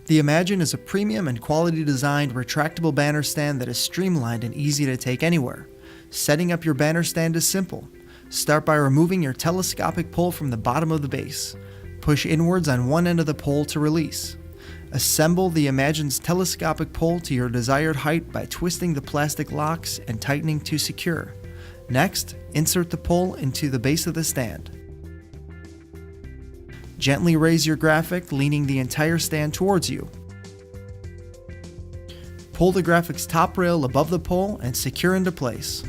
The Imagine is a premium and quality designed retractable banner stand that is streamlined and easy to take anywhere. Setting up your banner stand is simple. Start by removing your telescopic pole from the bottom of the base. Push inwards on one end of the pole to release. Assemble the Imagine's telescopic pole to your desired height by twisting the plastic locks and tightening to secure. Next, insert the pole into the base of the stand. Gently raise your graphic, leaning the entire stand towards you. Pull the graphic's top rail above the pole and secure into place.